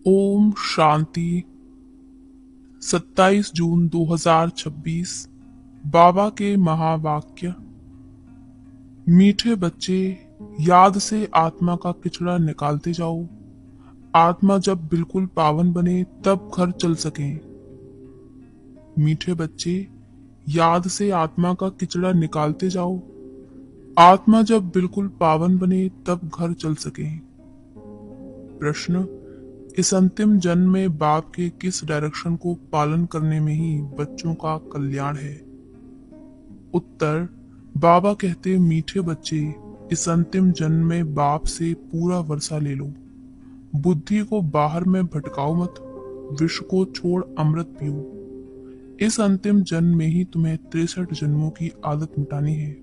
ओम शांति। 27 जून 2026। बाबा के महावाक्य। मीठे बच्चे, याद से आत्मा का किचड़ा निकालते जाओ। आत्मा जब बिल्कुल पावन बने तब घर चल सके। मीठे बच्चे, याद से आत्मा का किचड़ा निकालते जाओ। आत्मा जब बिल्कुल पावन बने तब घर चल सके। प्रश्न: इस अंतिम जन्म में बाप के किस डायरेक्शन को पालन करने में ही बच्चों का कल्याण है? उत्तर: बाबा कहते मीठे बच्चे, इस अंतिम जन्म में बाप से पूरा वर्षा ले लो। बुद्धि को बाहर में भटकाओ मत। विष को छोड़ अमृत पियो। इस अंतिम जन्म में ही तुम्हें 63 जन्मों की आदत मिटानी है।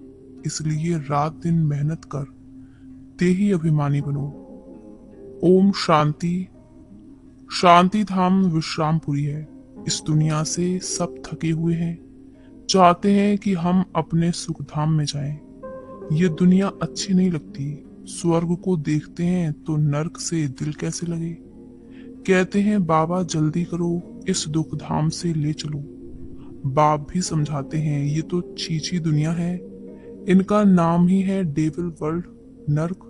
इसलिए रात दिन मेहनत कर देही अभिमानी बनो। ओम शांति। शांति धाम विश्रामपुरी है। इस दुनिया से सब थके हुए हैं, चाहते हैं कि हम अपने सुख धाम में जाएं। ये दुनिया अच्छी नहीं लगती। स्वर्ग को देखते हैं तो नर्क से दिल कैसे लगे। कहते हैं बाबा जल्दी करो, इस दुख धाम से ले चलो। बाप भी समझाते हैं ये तो छीछी दुनिया है। इनका नाम ही है डेविल वर्ल्ड, नर्क।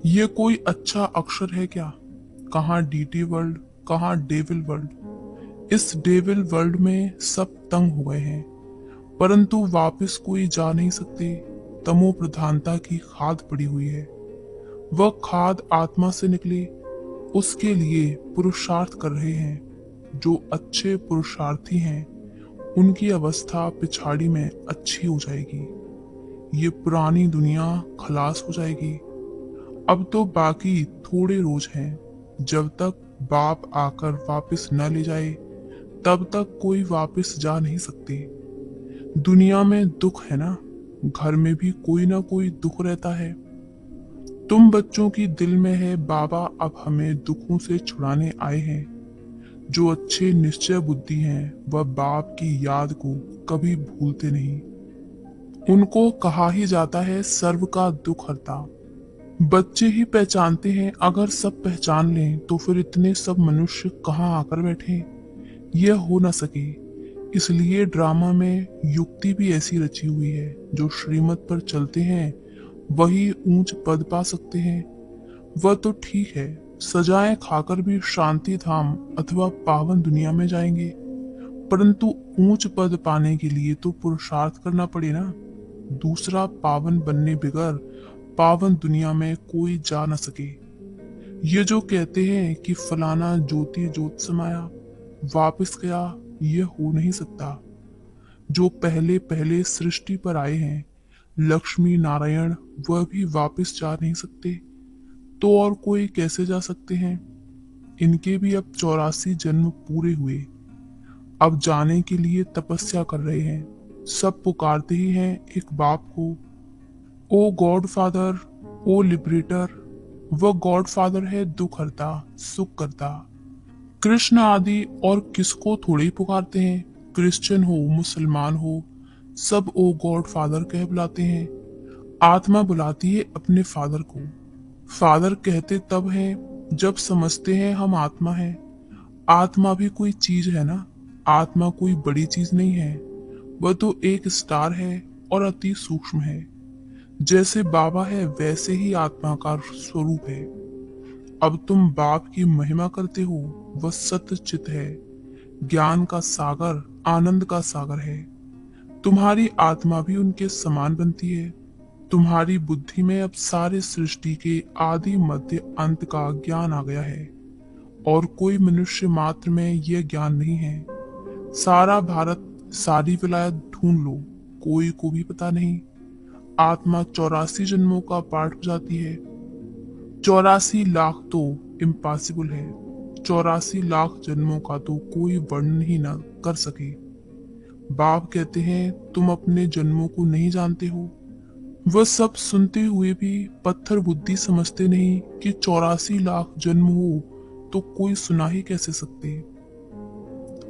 ये कोई अच्छा अक्षर है क्या? कहाँ डीटी वर्ल्ड, कहाँ डेविल वर्ल्ड। इस डेविल वर्ल्ड में सब तंग हो गए हैं, परंतु वापस कोई जा नहीं सकते। तमो प्रधानता की खाद पड़ी हुई है। वह खाद आत्मा से निकले, उसके लिए पुरुषार्थ कर रहे हैं। जो अच्छे पुरुषार्थी हैं उनकी अवस्था पिछाड़ी में अच्छी हो जाएगी। ये पुरानी दुनिया खलास हो जाएगी। अब तो बाकी थोड़े रोज हैं। जब तक बाप आकर वापस न ले जाए तब तक कोई वापस जा नहीं सकते। दुनिया में दुख है ना, घर में भी कोई ना कोई दुख रहता है। तुम बच्चों की दिल में है बाबा अब हमें दुखों से छुड़ाने आए हैं। जो अच्छे निश्चय बुद्धि हैं वह बाप की याद को कभी भूलते नहीं। उनको कहा ही जाता है सर्व का दुख हरता। बच्चे ही पहचानते हैं। अगर सब पहचान लें तो फिर इतने सब मनुष्य कहाँ आकर बैठे। यह हो न सके। इसलिए ड्रामा में युक्ति भी ऐसी रची हुई है। जो श्रीमत पर चलते हैं वही ऊंच पद पा सकते हैं। वह तो ठीक है, सजाएं खाकर भी शांति धाम अथवा पावन दुनिया में जाएंगे, परंतु ऊंच पद पाने के लिए तो पुरुषार्थ करना पड़े ना। दूसरा पावन बनने बगैर पावन दुनिया में कोई जा न सके। ये जो कहते हैं कि फलाना ज्योति ज्योत समाया वापस गया, ये हो नहीं सकता। जो पहले पहले सृष्टि पर आए हैं लक्ष्मी नारायण, वह भी वापस जा नहीं सकते, तो और कोई कैसे जा सकते हैं? इनके भी अब 84 जन्म पूरे हुए। अब जाने के लिए तपस्या कर रहे हैं। सब पुकारते ही हैं एक बाप को, ओ गॉड फादर, ओ लिबरेटर। वह गॉड फादर है दुख हरता, सुख करता। कृष्ण आदि और किसको थोड़े ही पुकारते हैं। क्रिश्चियन हो मुसलमान हो, सब ओ गॉड फादर कह बुलाते हैं। आत्मा बुलाती है अपने फादर को। फादर कहते तब है जब समझते हैं हम आत्मा है। आत्मा भी कोई चीज है ना। आत्मा कोई बड़ी चीज नहीं है। वह तो एक स्टार है और अति सूक्ष्म है। जैसे बाबा है वैसे ही आत्मा का स्वरूप है। अब तुम बाप की महिमा करते हो। वह सत्य चित है, ज्ञान का सागर, आनंद का सागर है। तुम्हारी आत्मा भी उनके समान बनती है। तुम्हारी बुद्धि में अब सारे सृष्टि के आदि मध्य अंत का ज्ञान आ गया है, और कोई मनुष्य मात्र में यह ज्ञान नहीं है। सारा भारत, सारी विलायत ढूंढ लो, कोई को भी पता नहीं। आत्मा 84 जन्मों का पाठ बजाती है। 84 लाख तो इम्पॉसिबल है। 84 लाख जन्मों का तो कोई वर्णन ही न कर सके। बाप कहते हैं तुम अपने जन्मों को नहीं जानते हो। वह सब सुनते हुए भी पत्थर बुद्धि समझते नहीं कि 84 लाख जन्म हो तो कोई सुना ही कैसे सकते।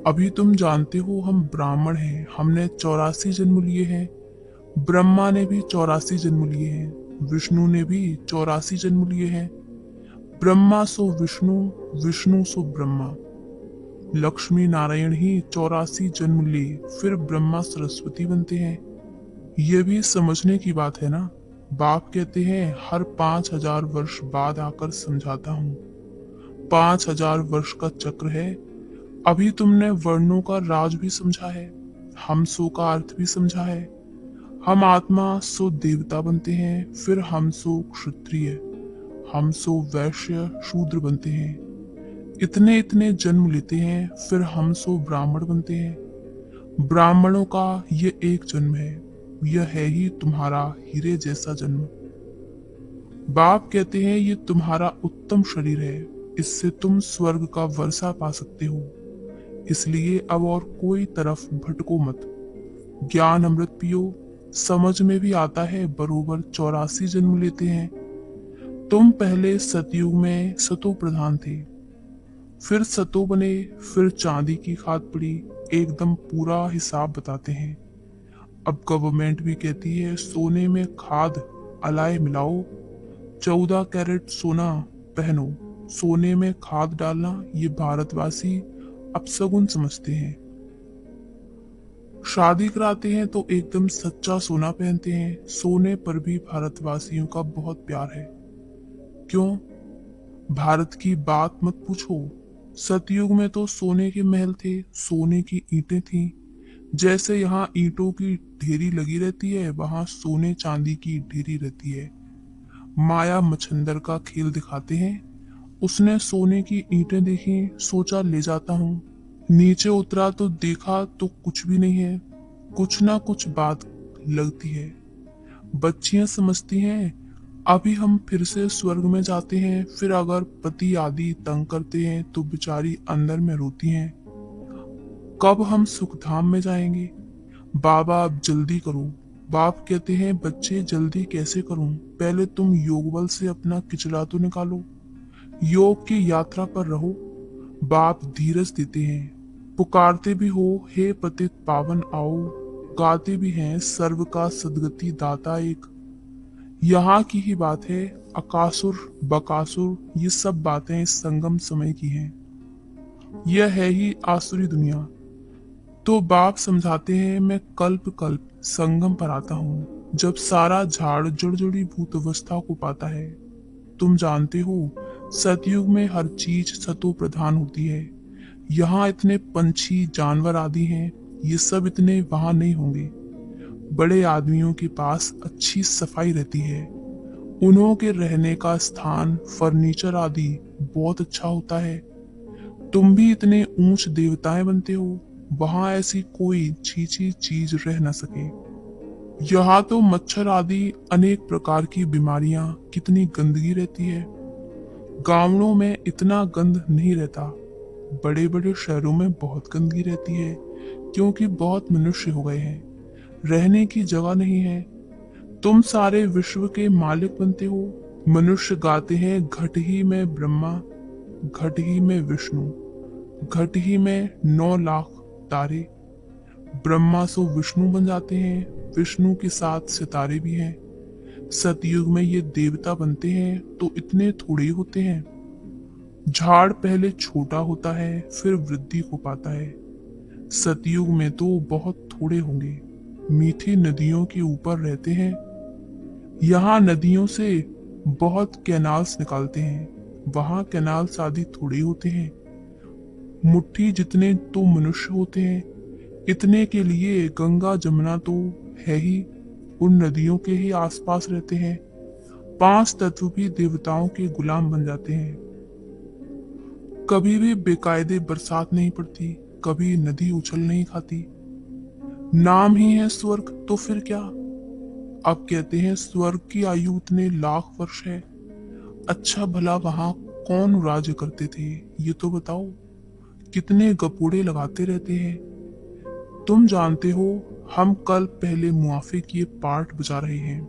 अभी तुम जानते हो हम ब्राह्मण हैं, हमने 84 जन्म लिए हैं। ब्रह्मा ने भी 84 जन्म लिए हैं, विष्णु ने भी 84 जन्म लिए हैं। ब्रह्मा सो विष्णु, विष्णु सो ब्रह्मा। लक्ष्मी नारायण ही 84 जन्म ले फिर ब्रह्मा सरस्वती बनते हैं। ये भी समझने की बात है ना। बाप कहते हैं हर 5000 वर्ष बाद आकर समझाता हूँ। 5000 वर्ष का चक्र है। अभी तुमने वर्णों का राज भी समझा है, हमसो का अर्थ भी समझा है। हम आत्मा सो देवता बनते हैं, फिर हम सो क्षत्रिय, हम सो वैश्य शूद्र बनते हैं। इतने इतने जन्म लेते हैं, फिर हम सो ब्राह्मण बनते हैं। ब्राह्मणों का ये एक जन्म है, यह है ही तुम्हारा हीरे जैसा जन्म। बाप कहते हैं ये तुम्हारा उत्तम शरीर है, इससे तुम स्वर्ग का वर्षा पा सकते हो। इसलिए अब और कोई तरफ भटको मत। ज्ञान अमृत पियो। समझ में भी आता है बरोबर 84 जन्म लेते हैं। तुम पहले सतयुग में सतो प्रधान थे, फिर सतो बने, फिर चांदी की खाद पड़ी। एकदम पूरा हिसाब बताते हैं। अब गवर्नमेंट भी कहती है सोने में खाद अलाय मिलाओ। 14 कैरेट सोना पहनो। सोने में खाद डालना ये भारतवासी अपशगुन समझते हैं। शादी कराते हैं तो एकदम सच्चा सोना पहनते हैं। सोने पर भी भारतवासियों का बहुत प्यार है। क्यों? भारत की बात मत पूछो। सतयुग में तो सोने के महल थे, सोने की ईंटें थीं। जैसे यहाँ ईंटों की ढेरी लगी रहती है, वहां सोने चांदी की ढेरी रहती है। माया मच्छंदर का खेल दिखाते हैं। उसने सोने की ईंटें देखी, सोचा ले जाता हूँ। नीचे उतरा तो देखा तो कुछ भी नहीं है। कुछ ना कुछ बात लगती है। बच्चियां समझती हैं अभी हम फिर से स्वर्ग में जाते हैं। फिर अगर पति आदि तंग करते हैं तो बेचारी अंदर में रोती हैं, कब हम सुखधाम में जाएंगे। बाबा अब जल्दी करो। बाप कहते हैं बच्चे जल्दी कैसे करूं, पहले तुम योग बल से अपना किचला तो निकालो। योग की यात्रा पर रहो। बाप धीरज देते हैं। पुकारते भी हो हे पतित पावन आओ। गाते भी हैं सर्व का सदगति दाता एक। यहाँ की ही बात है। अकासुर बकासुर ये सब बातें इस संगम समय की हैं। यह है ही आसुरी दुनिया। तो बाप समझाते हैं मैं कल्प कल्प संगम पर आता हूँ, जब सारा झाड़ जड़ जड़ी भूत अवस्था को पाता है। तुम जानते हो सतयुग में हर चीज सतो प्रधान होती है। यहाँ इतने पंछी जानवर आदि हैं, ये सब इतने वहां नहीं होंगे। बड़े आदमियों के पास अच्छी सफाई रहती है। उन्हों के रहने का स्थान फर्नीचर आदि बहुत अच्छा होता है। तुम भी इतने ऊंच देवताएं बनते हो, वहां ऐसी कोई छीछी चीज रह न सके। यहाँ तो मच्छर आदि अनेक प्रकार की बीमारियां, कितनी गंदगी रहती है। गांवों में इतना गंद नहीं रहता। बड़े बड़े शहरों में बहुत गंदगी रहती है, क्योंकि बहुत मनुष्य हो गए हैं, रहने की जगह नहीं है। तुम सारे विश्व के मालिक बनते हो। मनुष्य गाते हैं घट ही में ब्रह्मा, घट ही में विष्णु, घट ही में 9 लाख तारे। ब्रह्मा सो विष्णु बन जाते हैं, विष्णु के साथ सितारे भी हैं। सतयुग में ये देवता बनते हैं तो इतने थोड़े ही होते हैं। झाड़ पहले छोटा होता है, फिर वृद्धि को पाता है। सतयुग में तो बहुत थोड़े होंगे। मीठी नदियों के ऊपर रहते हैं। यहाँ नदियों से बहुत कैनाल्स निकालते हैं, वहां कैनाल्स आदि थोड़े होते हैं। मुट्ठी जितने तो मनुष्य होते हैं, इतने के लिए गंगा जमुना तो है ही, उन नदियों के ही आसपास रहते हैं। 5 तत्व भी देवताओं के गुलाम बन जाते हैं। कभी भी बेकायदे बरसात नहीं पड़ती, कभी नदी उछल नहीं खाती। नाम ही है स्वर्ग, तो फिर क्या। अब कहते हैं स्वर्ग की आयु उतने लाख वर्ष है। अच्छा भला वहां कौन राज्य करते थे, ये तो बताओ। कितने गपोड़े लगाते रहते हैं। तुम जानते हो हम कल पहले मुआफे किए पाठ बजा रहे हैं।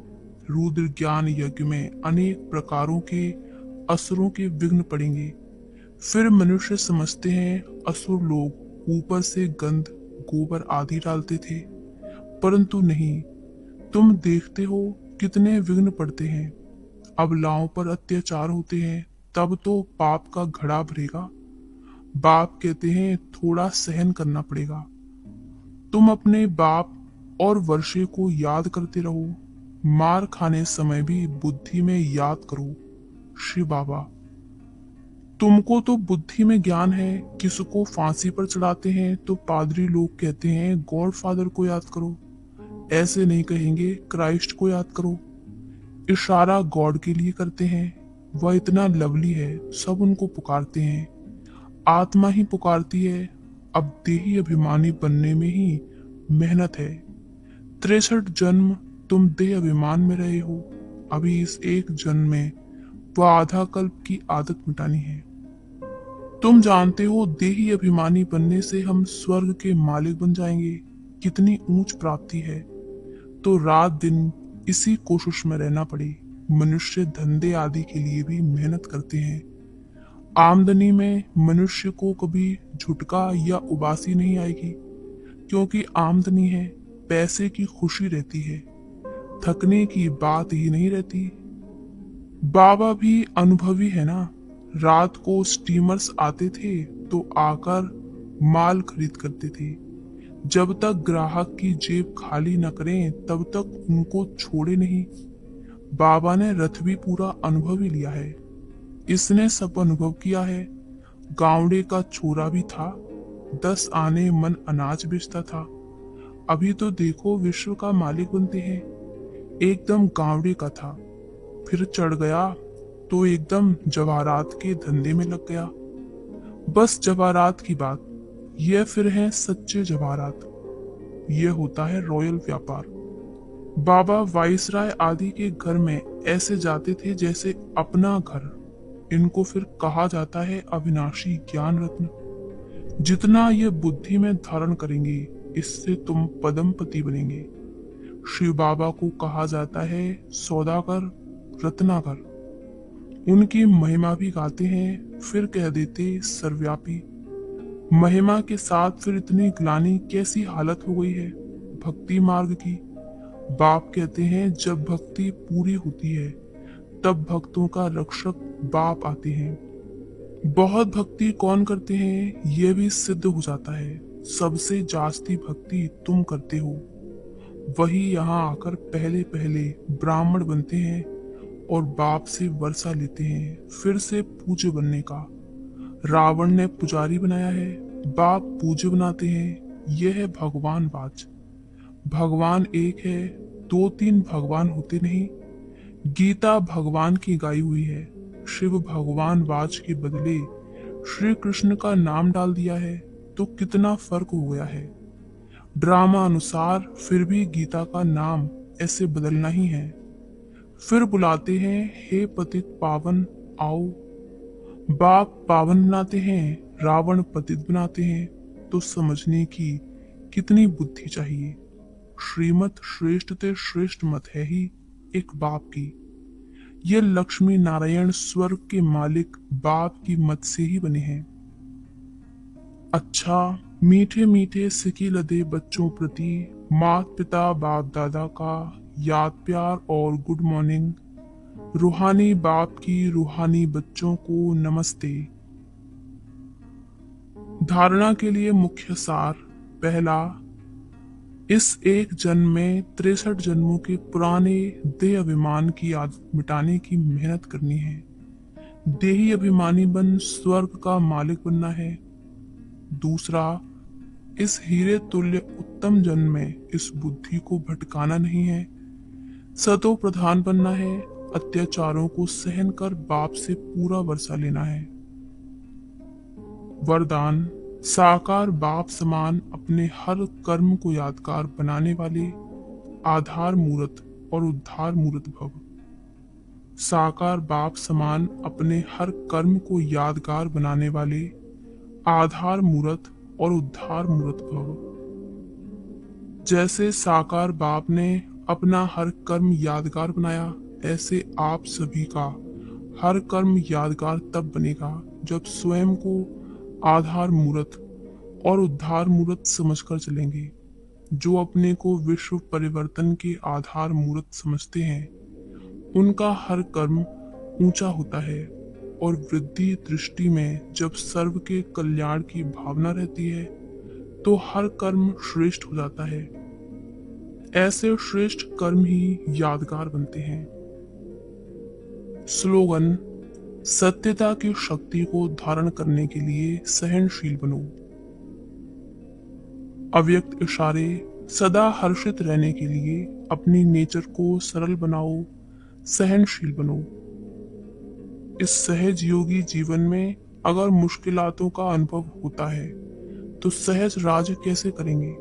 रुद्र ज्ञान यज्ञ में अनेक प्रकारों के असुरों के विघ्न पड़ेंगे। फिर मनुष्य समझते हैं असुर लोग ऊपर से गंध गोबर आदि डालते थे, परंतु नहीं। तुम देखते हो कितने विघ्न पड़ते हैं। अबलाओं पर अत्याचार होते हैं, तब तो पाप का घड़ा भरेगा। बाप कहते हैं थोड़ा सहन करना पड़ेगा। तुम अपने बाप और वर्षे को याद करते रहो। मार खाने समय भी बुद्धि में याद करो। श्री बाबा, तुमको तो बुद्धि में ज्ञान है। किसको फांसी पर चढ़ाते हैं तो पादरी लोग कहते हैं गॉड फादर को याद करो। ऐसे नहीं कहेंगे क्राइस्ट को याद करो। इशारा गॉड के लिए करते हैं। वह इतना लवली है, सब उनको पुकारते हैं। आत्मा ही पुकारती है। अब देही अभिमानी बनने में ही मेहनत है। 63 जन्म तुम देह अभिमान में रहे हो। अभी इस एक जन्म में वह आधा कल्प की आदत मिटानी है। तुम जानते हो देही अभिमानी बनने से हम स्वर्ग के मालिक बन जाएंगे। कितनी ऊंच प्राप्ति है। तो रात दिन इसी कोशिश में रहना पड़े। मनुष्य धंधे आदि के लिए भी मेहनत करते हैं। आमदनी में मनुष्य को कभी झुटका या उबासी नहीं आएगी, क्योंकि आमदनी है। पैसे की खुशी रहती है, थकने की बात ही नहीं रहती। बाबा भी अनुभवी है ना। रात को स्टीमर्स आते थे तो आकर माल खरीद करते थे। जब तक ग्राहक की जेब खाली न करें तब तक उनको छोड़े नहीं। बाबा ने रथ भी पूरा अनुभव ही लिया है। इसने सब अनुभव किया है। गावड़े का छोरा भी था। 10 आने मन अनाज बेचता था। अभी तो देखो विश्व का मालिक बनते हैं। एकदम गावड़े का था, फिर चढ़ गया तो एकदम जवाहरात के धंधे में लग गया। बस जवाहरात की बात, यह फिर है सच्चे जवाहरात। यह होता है रॉयल व्यापार। बाबा वाइसराय आदि के घर में ऐसे जाते थे जैसे अपना घर। इनको फिर कहा जाता है अविनाशी ज्ञान रत्न। जितना ये बुद्धि में धारण करेंगे इससे तुम पदमपति बनेंगे। शिव बाबा को कहा जाता है सौदागर, रत्नाकर। उनकी महिमा भी गाते हैं, फिर कह देते सर्वव्यापी। महिमा के साथ फिर इतनी ग्लानि कैसी हालत हो गई है भक्ति मार्ग की। बाप कहते हैं जब भक्ति पूरी होती है तब भक्तों का रक्षक बाप आते हैं। बहुत भक्ति कौन करते हैं यह भी सिद्ध हो जाता है। सबसे जास्ती भक्ति तुम करते हो। वही यहाँ आकर पहले पहले ब्राह्मण बनते हैं और बाप से वर्षा लेते हैं फिर से पूज्य बनने का। रावण ने पुजारी बनाया है, बाप पूज्य बनाते हैं। यह है भगवान वाच। भगवान एक है, 2-3 भगवान होते नहीं। गीता भगवान की गाई हुई है। शिव भगवान वाच के बदले श्री कृष्ण का नाम डाल दिया है तो कितना फर्क हो गया है। ड्रामा अनुसार फिर भी गीता का नाम ऐसे बदलना ही है। फिर बुलाते हैं हे पतित पावन आओ। बाप पावन बनाते हैं, रावण पतित बनाते हैं। तो समझने की कितनी बुद्धि चाहिए। श्रीमत श्रेष्ठ ते श्रेष्ठ मत है ही एक बाप की। ये लक्ष्मी नारायण स्वर्ग के मालिक बाप की मत से ही बने हैं। अच्छा, मीठे मीठे सिकी लदे बच्चों प्रति माता पिता बाप दादा का याद प्यार और गुड मॉर्निंग। रूहानी बाप की रूहानी बच्चों को नमस्ते। धारणा के लिए मुख्य सार। पहला, इस एक जन्म में 63 जन्मों के पुराने देह अभिमान की आदत मिटाने की मेहनत करनी है। देही अभिमानी बन स्वर्ग का मालिक बनना है। दूसरा, इस हीरे तुल्य उत्तम जन्म में इस बुद्धि को भटकाना नहीं है। सतो प्रधान बनना है। अत्याचारों को सहन कर बाप से पूरा वर्षा लेना है। वरदान, साकार बाप समान अपने हर कर्म को यादगार बनाने वाले आधार मूर्त और उद्धार मूर्त भव। साकार बाप समान अपने हर कर्म को यादगार बनाने वाले आधार मूर्त और उद्धार मूर्त भव। जैसे साकार बाप ने अपना हर कर्म यादगार बनाया, ऐसे आप सभी का हर कर्म यादगार तब बनेगा जब स्वयं को आधार मूर्त और उद्धार मूर्त समझकर चलेंगे। जो अपने को विश्व परिवर्तन के आधार मूर्त समझते हैं उनका हर कर्म ऊंचा होता है। और वृद्धि दृष्टि में जब सर्व के कल्याण की भावना रहती है तो हर कर्म श्रेष्ठ हो जाता है। ऐसे श्रेष्ठ कर्म ही यादगार बनते हैं। स्लोगन: सत्यता की शक्ति को धारण करने के लिए सहनशील बनो। अव्यक्त इशारे: सदा हर्षित रहने के लिए अपनी नेचर को सरल बनाओ, सहनशील बनो। इस सहज योगी जीवन में अगर मुश्किलातों का अनुभव होता है तो सहज राज कैसे करेंगे?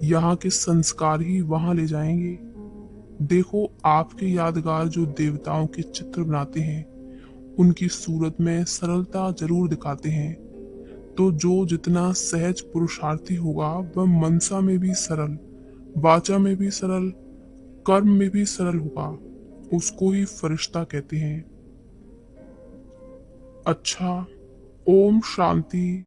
यहाँ के संस्कार ही वहां ले जाएंगे। देखो, आपके यादगार जो देवताओं के चित्र बनाते हैं उनकी सूरत में सरलता जरूर दिखाते हैं। तो जो जितना सहज पुरुषार्थी होगा वह मनसा में भी सरल, वाचा में भी सरल, कर्म में भी सरल होगा। उसको ही फरिश्ता कहते हैं। अच्छा, ओम शांति।